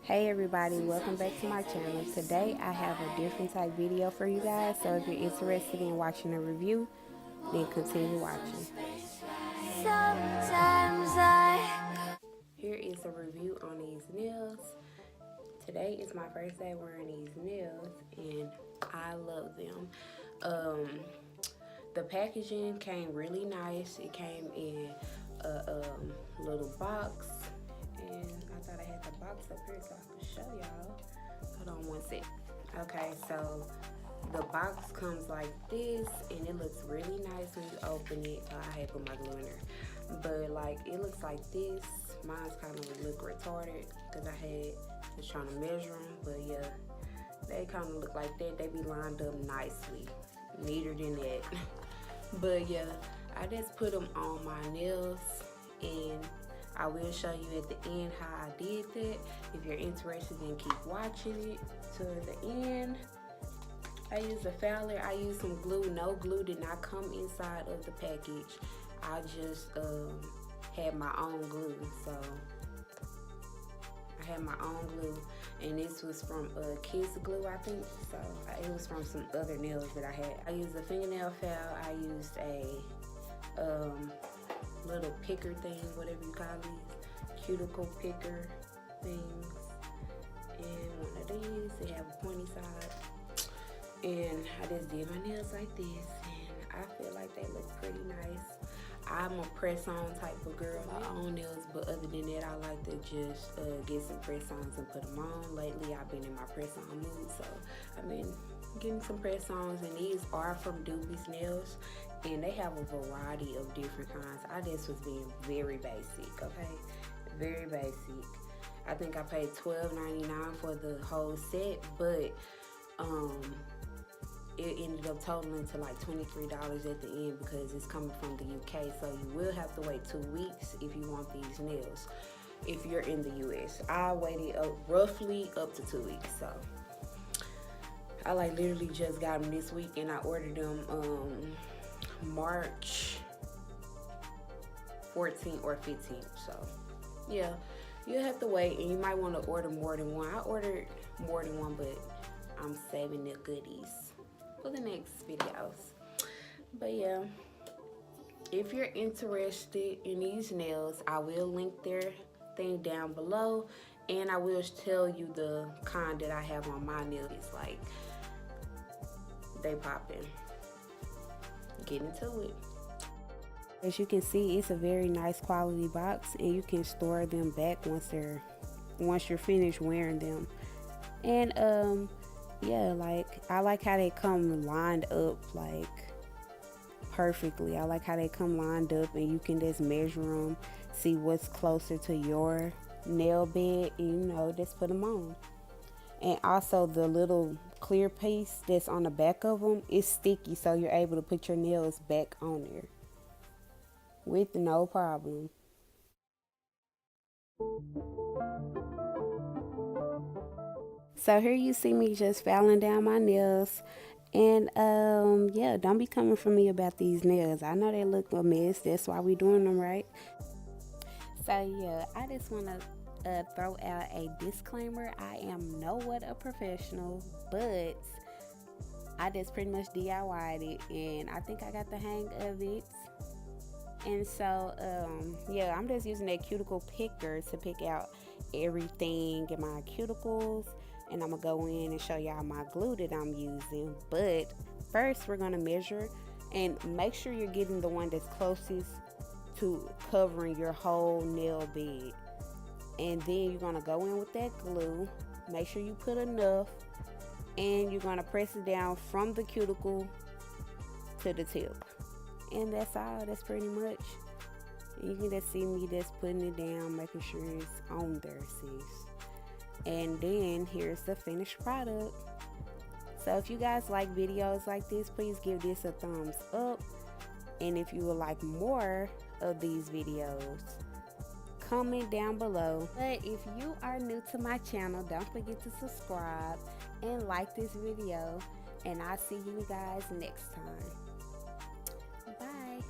Hey everybody, welcome back to my channel. Today I have a different type video for you guys, so if you're interested in watching a review, then continue watching. Here is a review on these nails. Today is my first day wearing these nails and I love them. The packaging came really nice. It came in a little box. And I thought I had the box up here so I could show y'all. Hold on one sec. Okay, so the box comes like this and it looks really nice when you open it. I had put my glue in there. But like it looks like this. Mine's kind of look retarded because I was trying to measure them. But yeah, they kind of look like that. They be lined up nicely. Neater than that. But yeah, I just put them on my nails and I will show you at the end how I did that. If you're interested, then keep watching it to the end. I used a fouler. I used some glue. No glue did not come inside of the package. I just had my own glue. So I had my own glue, and this was from Kiss Glue, I think. So it was from some other nails that I had. I used a fingernail file. I used a little picker thing, whatever you call these, cuticle picker things, and one of these. They have a pointy side, and I just did my nails like this, and I feel like they look pretty nice. I'm a press-on type of girl. I own nails, but other than that, I like to just get some press-ons and put them on. Lately, I've been in my press-on mood, so I've been getting some press-ons, and these are from Doobie's Nails, and they have a variety of different kinds. I just was being very basic, okay? Very basic. I think I paid $12.99 for the whole set, but it ended up totaling to like $23 at the end because it's coming from the UK, so you will have to wait 2 weeks if you want these nails. If you're in the US, I waited roughly up to 2 weeks, so I like literally just got them this week, and I ordered them March 14th or 15th. So yeah, you'll have to wait, and you might want to order more than one. I ordered more than one, but I'm saving the goodies for the next videos. But yeah, if you're interested in these nails, I will link their thing down below, and I will tell you the kind that I have on my nails. Like, they popping. Get into it. As you can see, it's a very nice quality box, and you can store them back once you're finished wearing them. And yeah, like I like how they come lined up like perfectly. I like how they come lined up, and you can just measure them, see what's closer to your nail bed, and you know, just put them on. And also the little clear piece that's on the back of them is sticky, so you're able to put your nails back on there with no problem. So here you see me just filing down my nails, and yeah, don't be coming for me about these nails. I know they look a mess, that's why we doing them, right? So yeah, I just want to throw out a disclaimer. I am nowhat a professional, but I just pretty much DIY'd it, and I think I got the hang of it. And so yeah, I'm just using that cuticle picker to pick out everything in my cuticles, and I'm gonna go in and show y'all my glue that I'm using. But first we're gonna measure, and make sure you're getting the one that's closest to covering your whole nail bed. And then you're gonna go in with that glue, make sure you put enough, and you're gonna press it down from the cuticle to the tip. And that's all. That's pretty much. And you can just see me just putting it down, making sure it's on there, sis. And then here's the finished product. So if you guys like videos like this, please give this a thumbs up. And if you would like more of these videos, comment down below. But if you are new to my channel, don't forget to subscribe and like this video. And I'll see you guys next time. Bye.